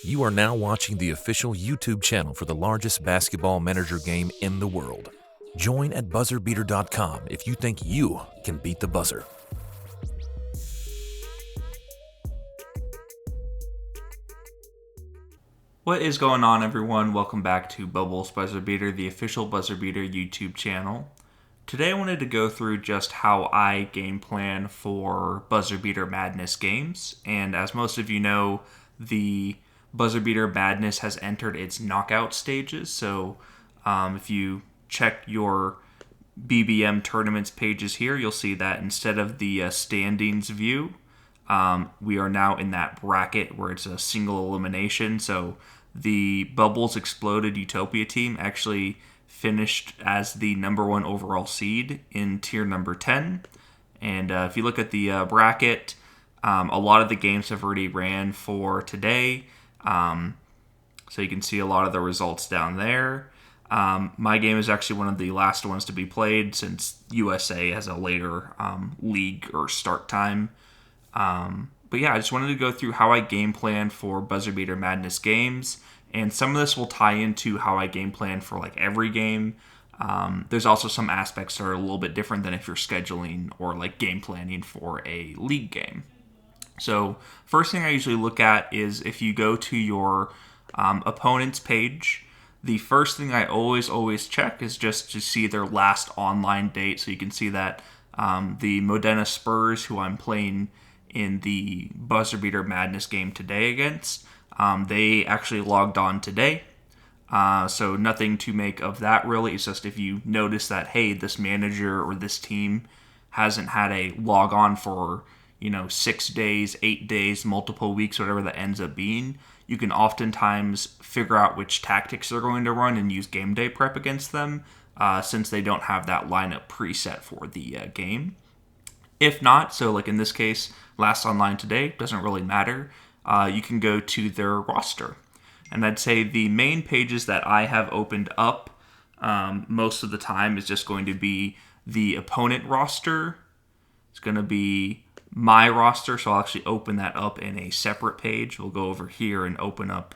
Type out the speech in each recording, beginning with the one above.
You are now watching the official YouTube channel for the largest basketball manager game in the world. Join at BuzzerBeater.com if you think you can beat the buzzer. What is going on, everyone? Welcome back to Bubbles BuzzerBeater, the official BuzzerBeater YouTube channel. Today I wanted to go through just how I game plan for BuzzerBeater Madness games. And as most of you know, the BuzzerBeater Madness has entered its knockout stages. So if you check your BBM tournaments pages here, you'll see that instead of the standings view, we are now in that bracket where it's a single elimination. So the Bubbles Exploded Utopia team actually finished as the number one overall seed in tier number 10. And if you look at the bracket, a lot of the games have already ran for today. So you can see a lot of the results down there. My game is actually one of the last ones to be played since USA has a later league or start time. But yeah, I just wanted to go through how I game plan for BuzzerBeater Madness games, and some of this will tie into how I game plan for like every game. There's also some aspects that are a little bit different than if you're scheduling or like game planning for a league game. So first thing I usually look at is if you go to your opponent's page, the first thing I always check is just to see their last online date. So you can see that the Modena Spurs, who I'm playing in the BuzzerBeater Madness game today against, they actually logged on today. So nothing to make of that really. It's just if you notice that, hey, this manager or this team hasn't had a log on for 6 days, 8 days, multiple weeks, whatever that ends up being, you can oftentimes figure out which tactics they're going to run and use game day prep against them, since they don't have that lineup preset for the game. If not, so like in this case, last online today, doesn't really matter. You can go to their roster. And I'd say the main pages that I have opened up most of the time is just going to be the opponent roster. It's going to be my roster, so I'll actually open that up in a separate page. We'll go over here and open up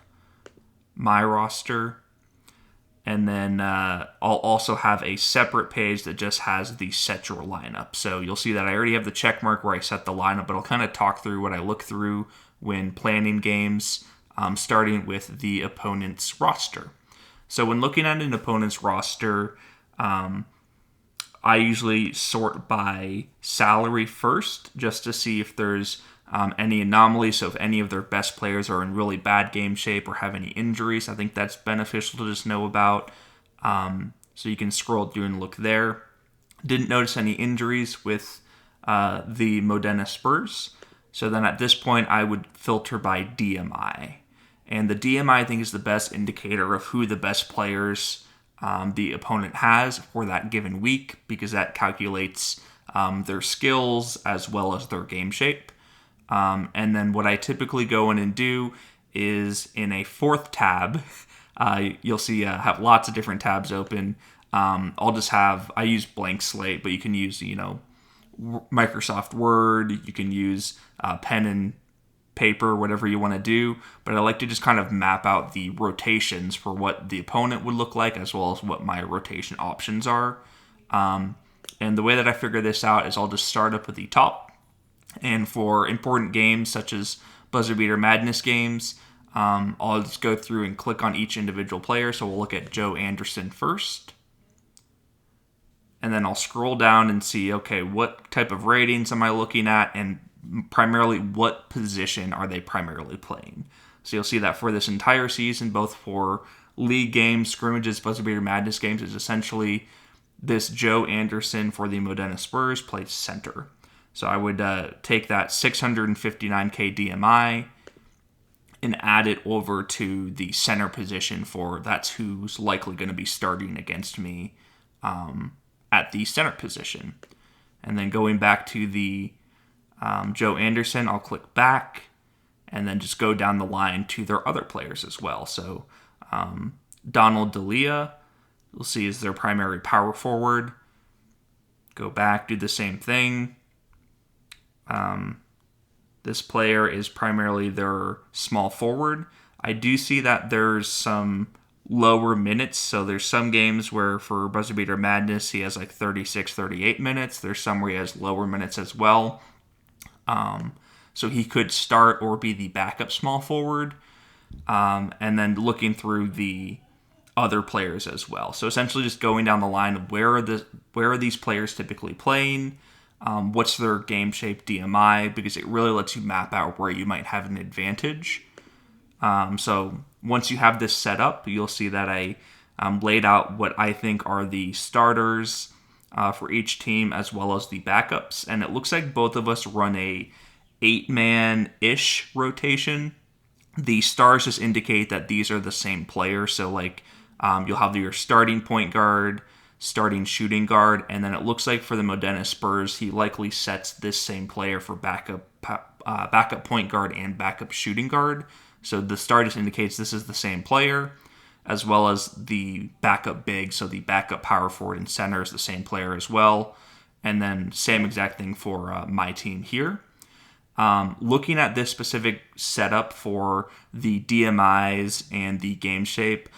my roster. And then I'll also have a separate page that just has the set your lineup. So you'll see that I already have the check mark where I set the lineup, but I'll kind of talk through what I look through when planning games, starting with the opponent's roster. So when looking at an opponent's roster, I usually sort by salary first, just to see if there's any anomalies. So if any of their best players are in really bad game shape or have any injuries, I think that's beneficial to just know about. So you can scroll through and look there. Didn't notice any injuries with the Modena Spurs. So then at this point, I would filter by DMI. And the DMI, I think, is the best indicator of who the best players the opponent has for that given week, because that calculates their skills as well as their game shape. And then what I typically go in and do is in a fourth tab, you'll see I have lots of different tabs open. I use blank slate, but you can use, Microsoft Word, you can use pen and paper, whatever you want to do. But I like to just kind of map out the rotations for what the opponent would look like, as well as what my rotation options are. And the way that I figure this out is I'll just start up at the top. And for important games such as BuzzerBeater Madness games, I'll just go through and click on each individual player. So we'll look at Joe Anderson first. And then I'll scroll down and see, okay, what type of ratings am I looking at, and primarily what position are they primarily playing. So you'll see that for this entire season, both for league games, scrimmages, BuzzerBeater Madness games, is essentially this Joe Anderson for the Modena Spurs plays center. So I would take that 659K DMI and add it over to the center position for that's who's likely going to be starting against me at the center position. And then going back to the Joe Anderson, I'll click back and then just go down the line to their other players as well. So Donald D'Elia, you'll see, is their primary power forward. Go back, do the same thing. This player is primarily their small forward. I do see that there's some lower minutes. So there's some games where for Buzzer Beater Madness, he has like 36, 38 minutes. There's some where he has lower minutes as well. So he could start or be the backup small forward. And then looking through the other players as well. So essentially just going down the line of where are these players typically playing, what's their game shape DMI, because it really lets you map out where you might have an advantage. So once you have this set up, you'll see that I laid out what I think are the starters for each team as well as the backups. And it looks like both of us run a 8-man-ish rotation. The stars just indicate that these are the same player. So like you'll have your starting point guard, starting shooting guard, and then it looks like for the Modena Spurs, he likely sets this same player for backup point guard and backup shooting guard. So the star just indicates this is the same player, as well as the backup big. So the backup power forward and center is the same player as well. And then same exact thing for my team here. Looking at this specific setup for the DMIs and the game shape,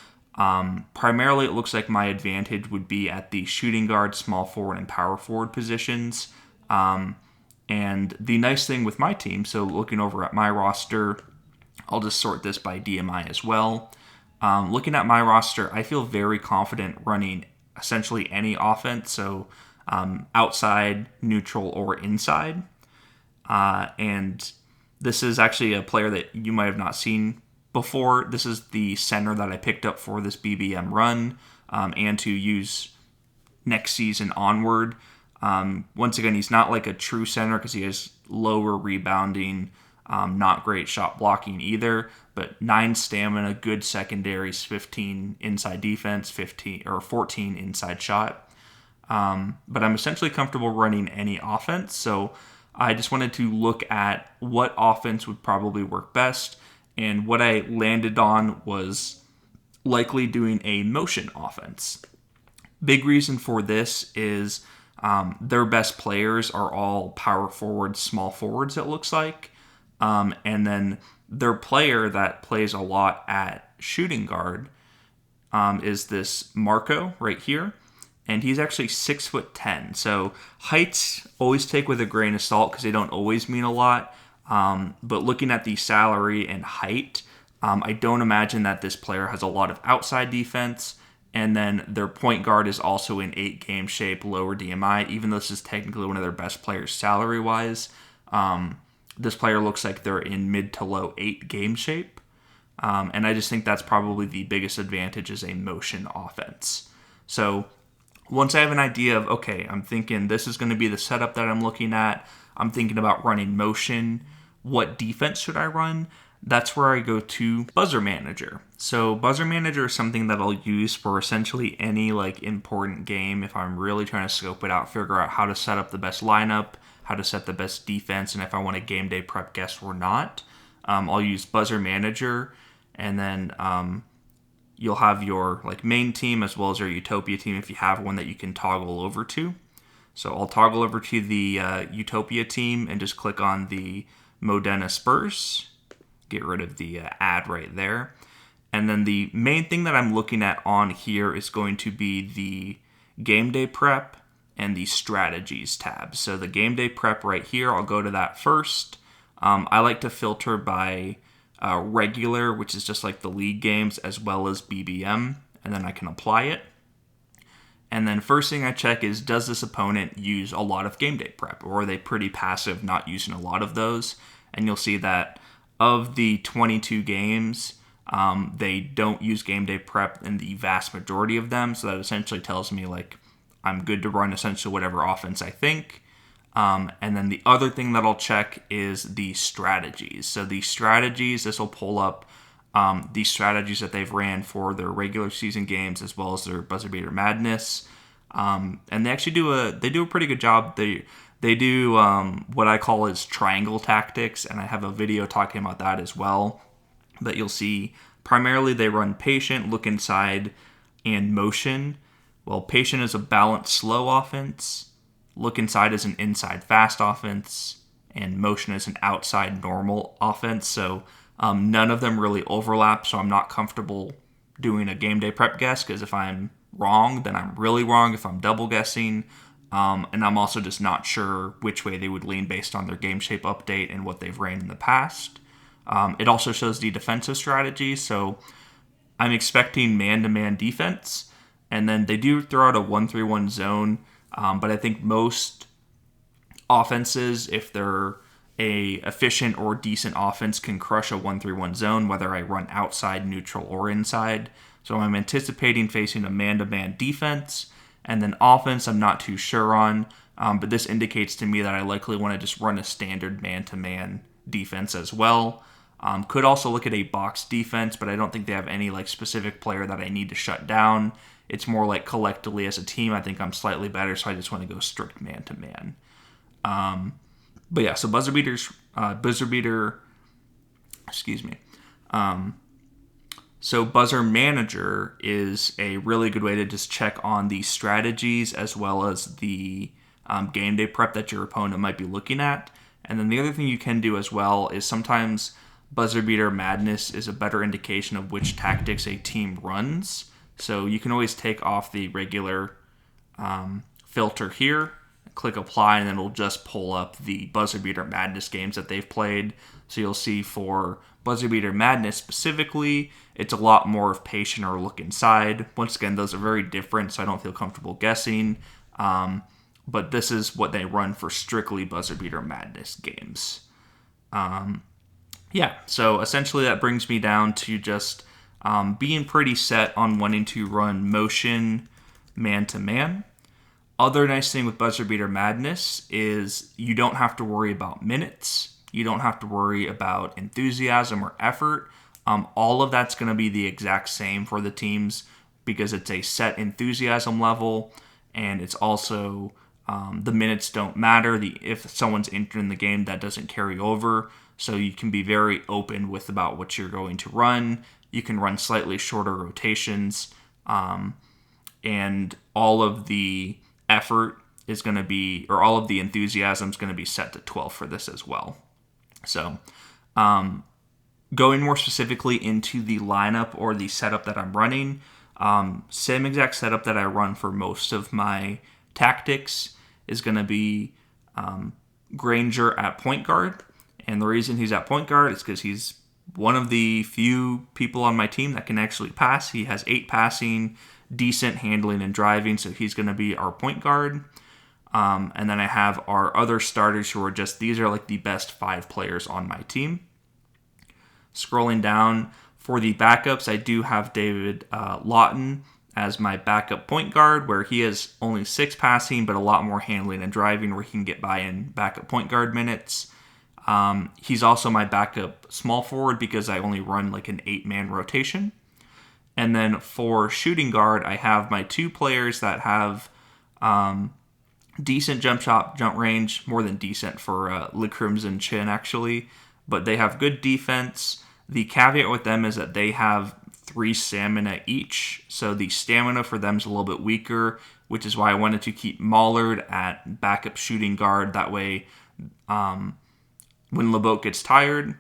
primarily it looks like my advantage would be at the shooting guard, small forward, and power forward positions. And the nice thing with my team, so looking over at my roster, I'll just sort this by DMI as well. Looking at my roster, I feel very confident running essentially any offense, so outside, neutral, or inside. And this is actually a player that you might have not seen before. This is the center that I picked up for this BBM run and to use next season onward. Once again, he's not like a true center because he has lower rebounding, not great shot blocking either, but 9 stamina, good secondaries, 15 inside defense, 14 inside shot. But I'm essentially comfortable running any offense, so I just wanted to look at what offense would probably work best, and what I landed on was likely doing a motion offense. Big reason for this is their best players are all power forwards, small forwards, it looks like. And then their player that plays a lot at shooting guard is this Marco right here. And he's actually 6'10". So heights always take with a grain of salt because they don't always mean a lot. But looking at the salary and height, I don't imagine that this player has a lot of outside defense. And then their point guard is also in 8-game shape, lower DMI, even though this is technically one of their best players salary-wise. This player looks like they're in mid to low 8-game shape. And I just think that's probably the biggest advantage is a motion offense. So once I have an idea of, okay, I'm thinking this is going to be the setup that I'm looking at, I'm thinking about running motion, what defense should I run? That's where I go to Buzzer Manager. So Buzzer Manager is something that I'll use for essentially any like important game if I'm really trying to scope it out, figure out how to set up the best lineup, how to set the best defense, and if I want a game day prep guest or not. I'll use Buzzer Manager, and then you'll have your like main team as well as your Utopia team if you have one that you can toggle over to. So I'll toggle over to the Utopia team and just click on the Modena Spurs. Get rid of the ad right there. And then the main thing that I'm looking at on here is going to be the game day prep and the strategies tab. So the game day prep right here, I'll go to that first. I like to filter by regular, which is just like the league games, as well as BBM, and then I can apply it. And then first thing I check is, does this opponent use a lot of game day prep, or are they pretty passive, not using a lot of those? And you'll see that of the 22 games, they don't use game day prep in the vast majority of them, so that essentially tells me like I'm good to run essentially whatever offense I think. And then the other thing that I'll check is the strategies. So the strategies, this will pull up the strategies that they've ran for their regular season games as well as their Buzzer Beater Madness. And they actually do a pretty good job. They do what I call is triangle tactics, and I have a video talking about that as well. That you'll see primarily they run patient, look inside, and motion. Well, patient is a balanced slow offense. Look inside is an inside fast offense, and motion is an outside normal offense. So None of them really overlap, so I'm not comfortable doing a game day prep guess, because if I'm wrong, then I'm really wrong if I'm double guessing. And I'm also just not sure which way they would lean based on their game shape update and what they've ran in the past. It also shows the defensive strategy, so I'm expecting man-to-man defense, and then they do throw out a 1-3-1 zone, but I think most offenses, if they're a efficient or decent offense, can crush a 1-3-1 zone, whether I run outside, neutral, or inside. So I'm anticipating facing a man-to-man defense, and then offense I'm not too sure on, but this indicates to me that I likely want to just run a standard man-to-man defense as well. Could also look at a box defense, but I don't think they have any like specific player that I need to shut down. It's more like collectively as a team, I think I'm slightly better, so I just want to go strict man-to-man. But yeah, so BuzzerBeater, excuse me. So Buzzer Manager is a really good way to just check on the strategies as well as the game day prep that your opponent might be looking at. And then the other thing you can do as well is sometimes BuzzerBeater Madness is a better indication of which tactics a team runs. So you can always take off the regular filter here, click apply, and then it'll just pull up the BuzzerBeater Madness games that they've played. So you'll see for BuzzerBeater Madness specifically, it's a lot more of patient or look inside. Once again, those are very different, so I don't feel comfortable guessing. But this is what they run for strictly BuzzerBeater Madness games. So essentially that brings me down to just being pretty set on wanting to run motion man-to-man. Other nice thing with BuzzerBeater Madness is you don't have to worry about minutes. You don't have to worry about enthusiasm or effort. All of that's going to be the exact same for the teams because it's a set enthusiasm level, and it's also the minutes don't matter. If someone's injured in the game, that doesn't carry over. So you can be very open with about what you're going to run. You can run slightly shorter rotations, and all of the effort is going to be, or all of the enthusiasm is going to be set to 12 for this as well. So going more specifically into the lineup or the setup that I'm running, same exact setup that I run for most of my tactics is going to be Granger at point guard. And the reason he's at point guard is because he's one of the few people on my team that can actually pass. He has 8 passing, decent handling and driving, so he's going to be our point guard. And then I have our other starters who are these are like the best 5 players on my team. Scrolling down for the backups, I do have David Lawton as my backup point guard, where he has only 6 passing, but a lot more handling and driving, where he can get by in backup point guard minutes. He's also my backup small forward because I only run like an 8-man rotation. And then for shooting guard, I have my 2 players that have decent jump range, more than decent for Le Crimson Chin actually, but they have good defense. The caveat with them is that they have 3 stamina each, so the stamina for them is a little bit weaker, which is why I wanted to keep Mollard at backup shooting guard. That way, when LeBeau gets tired,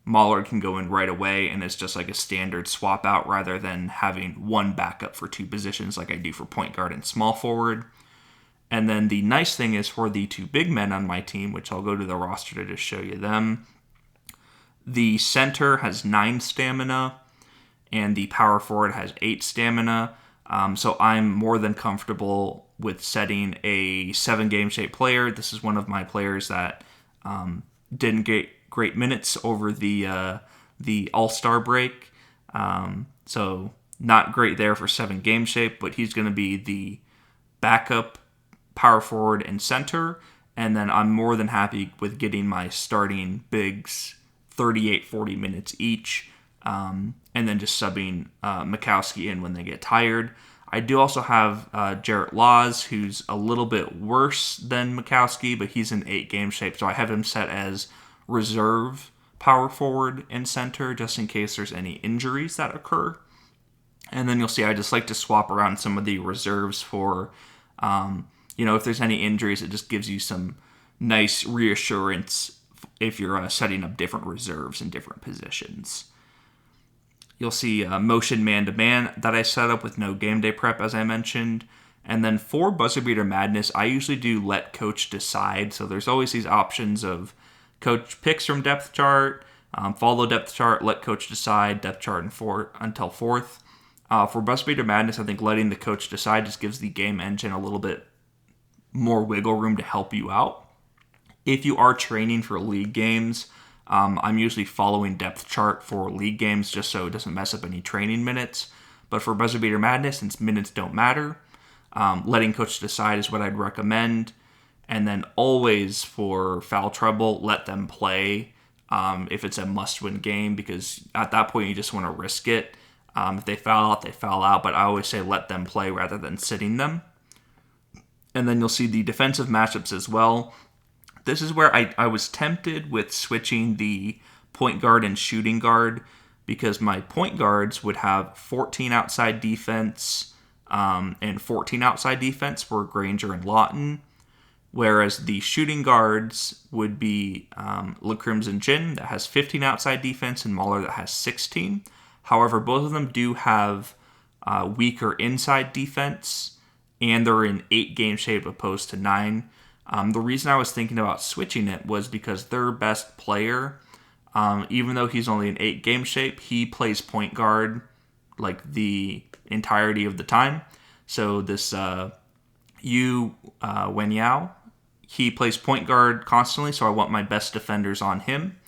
Mollard can go in right away, and it's just like a standard swap out rather than having one backup for 2 positions like I do for point guard and small forward. And then the nice thing is for the 2 big men on my team, which I'll go to the roster to just show you them, the center has 9 stamina, and the power forward has 8 stamina. So I'm more than comfortable with setting a 7-game shape player. This is one of my players that didn't get great minutes over the All-Star break. So not great there for 7-game shape, but he's going to be the backup power forward and center. And then I'm more than happy with getting my starting bigs 38-40 minutes each, and then just subbing Mikowski in when they get tired. I do also have Jarrett Laws, who's a little bit worse than Mikowski, but he's in 8-game shape, so I have him set as reserve power forward and center just in case there's any injuries that occur. And then you'll see I just like to swap around some of the reserves for, if there's any injuries, it just gives you some nice reassurance if you're setting up different reserves in different positions. You'll see motion man-to-man that I set up with no game day prep, as I mentioned. And then for Buzzer Beater Madness, I usually do let coach decide. So there's always these options of coach picks from depth chart, follow depth chart, let coach decide, depth chart until fourth. For Buzzer Beater Madness, I think letting the coach decide just gives the game engine a little bit more wiggle room to help you out. If you are training for league games, I'm usually following depth chart for league games just so it doesn't mess up any training minutes. But for Buzzer Beater Madness, since minutes don't matter, letting coach decide is what I'd recommend. And then always for foul trouble, let them play if it's a must-win game, because at that point you just want to risk it. If they foul out, they foul out. But I always say let them play rather than sitting them. And then you'll see the defensive matchups as well. This is where I was tempted with switching the point guard and shooting guard, because my point guards would have 14 outside defense and 14 outside defense for Granger and Lawton, whereas the shooting guards would be Le Crimson Jin, that has 15 outside defense, and Mahler, that has 16. However, both of them do have weaker inside defense, and they're in 8 game shape opposed to 9. The reason I was thinking about switching it was because their best player, even though he's only in 8 game shape, he plays point guard like the entirety of the time. So this Yu Wenyao, he plays point guard constantly, so I want my best defenders on him.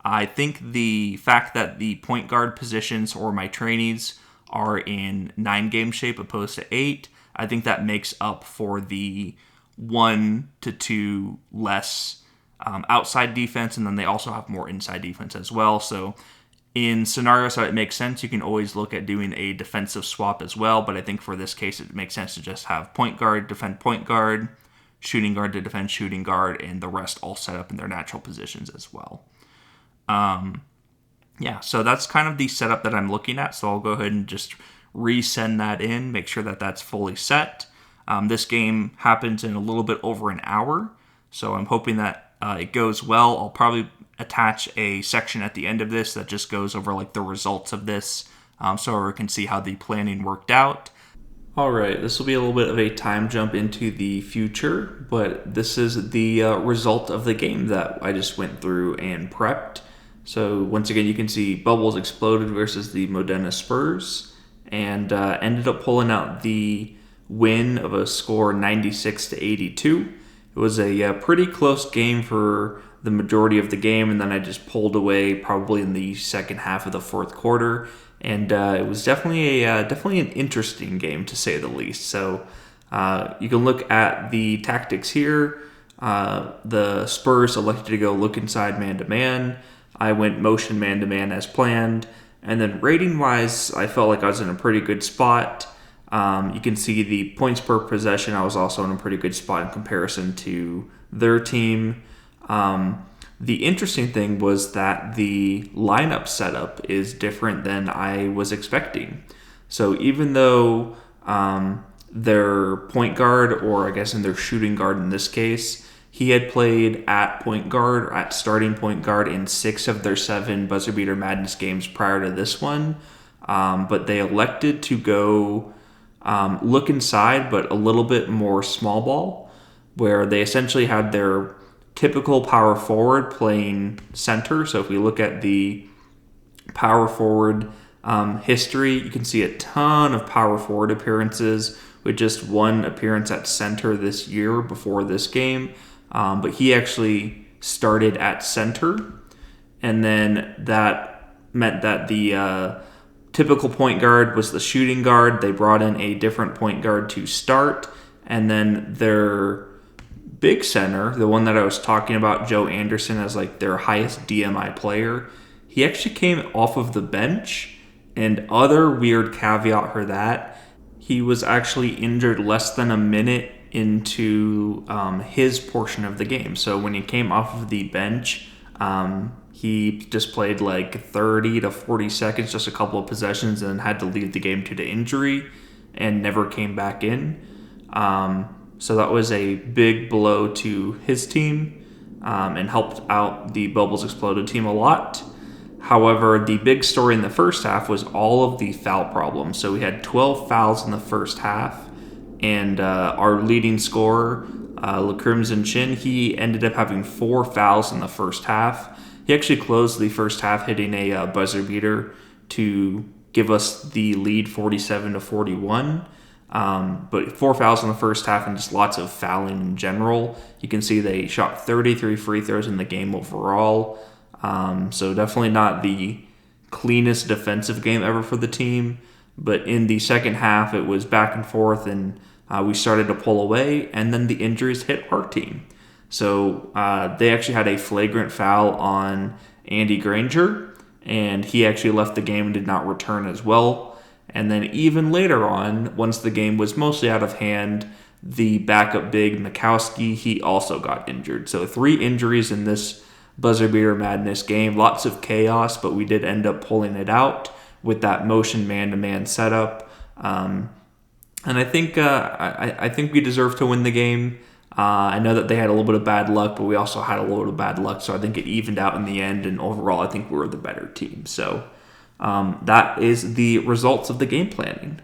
I think the fact that the point guard positions or my trainees are in 9 game shape opposed to 8, I think that makes up for the 1 to 2 less outside defense, and then they also have more inside defense as well. So in scenarios that it makes sense, you can always look at doing a defensive swap as well, but I think for this case it makes sense to just have point guard defend point guard, shooting guard to defend shooting guard, and the rest all set up in their natural positions as well. So that's kind of the setup that I'm looking at, so I'll go ahead and just resend that in, make sure that that's fully set. This game happens in a little bit over an hour, so I'm hoping that it goes well. I'll probably attach a section at the end of this that just goes over like the results of this, so everyone can see how the planning worked out. Alright, this will be a little bit of a time jump into the future, but this is the result of the game that I just went through and prepped. So once again, you can see Bubbles exploded versus the Modena Spurs, and ended up pulling out the win of a score 96-82. It was a pretty close game for the majority of the game, and then I just pulled away probably in the second half of the fourth quarter, and it was definitely an interesting game to say the least. So you can look at the tactics here. The Spurs elected to go look inside man-to-man. I went motion man-to-man as planned, and then rating-wise, I felt like I was in a pretty good spot. You can see the points per possession. I was also in a pretty good spot in comparison to their team. The interesting thing was that the lineup setup is different than I was expecting. So even though their point guard, or I guess in their shooting guard in this case, he had played at point guard, or at starting point guard in 6 of their 7 Buzzer Beater Madness games prior to this one, but they elected to go look inside, but a little bit more small ball, where they essentially had their typical power forward playing center. So if we look at the power forward history, you can see a ton of power forward appearances, with just 1 appearance at center this year before this game. But he actually started at center, and then that meant that the typical point guard was the shooting guard. They brought in a different point guard to start, and then their big center, the one that I was talking about, Joe Anderson, as like their highest DMI player, he actually came off of the bench, and other weird caveat for that, he was actually injured less than a minute into his portion of the game. So when he came off of the bench, he just played like 30 to 40 seconds, just a couple of possessions, and had to leave the game due to injury and never came back in. So that was a big blow to his team. and helped out the Bubbles Exploded team a lot. However, the big story in the first half was all of the foul problems. So we had 12 fouls in the first half, and our leading scorer, Le Crimson Chin, he ended up having 4 fouls in the first half. He actually closed the first half hitting a buzzer beater to give us the lead 47-41. But 4 fouls in the first half and just lots of fouling in general. You can see they shot 33 free throws in the game overall. So definitely not the cleanest defensive game ever for the team. But in the second half, it was back and forth, and we started to pull away, and then the injuries hit our team. So they actually had a flagrant foul on Andy Granger, and he actually left the game and did not return as well. And then even later on, once the game was mostly out of hand, the backup big, Mikowski, he also got injured. So 3 injuries in this buzzer beater madness game. Lots of chaos, but we did end up pulling it out with that motion man-to-man setup. And I think I think we deserve to win the game. I know that they had a little bit of bad luck, but we also had a little bit of bad luck, so I think it evened out in the end, and overall I think we were the better team. So that is the results of the game planning.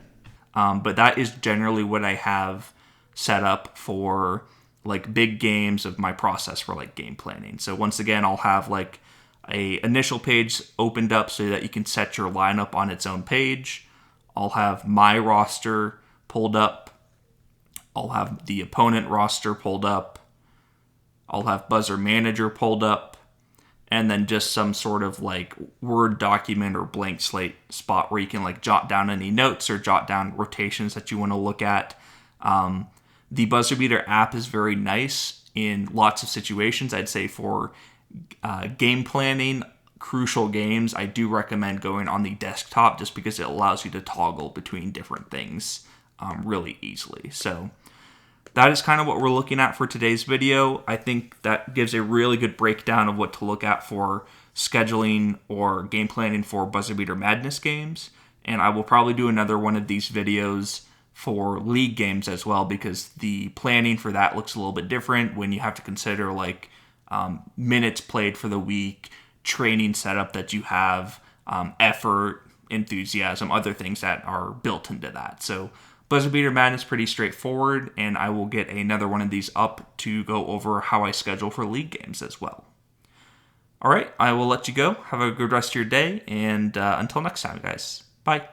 But that is generally what I have set up for like big games of my process for like game planning. So once again, I'll have like a initial page opened up so that you can set your lineup on its own page. I'll have my roster pulled up. I'll have the opponent roster pulled up. I'll have buzzer manager pulled up. And then just some sort of like Word document or blank slate spot where you can like jot down any notes or jot down rotations that you want to look at. The BuzzerBeater app is very nice in lots of situations. I'd say for game planning, crucial games, I do recommend going on the desktop just because it allows you to toggle between different things really easily. So that is kind of what we're looking at for today's video. I think that gives a really good breakdown of what to look at for scheduling or game planning for BuzzerBeater Madness games. And I will probably do another one of these videos for league games as well, because the planning for that looks a little bit different when you have to consider like minutes played for the week, training setup that you have, effort, enthusiasm, other things that are built into that. So BuzzerBeater Madness is pretty straightforward, and I will get another one of these up to go over how I schedule for league games as well. All right, I will let you go. Have a good rest of your day, and until next time, guys. Bye.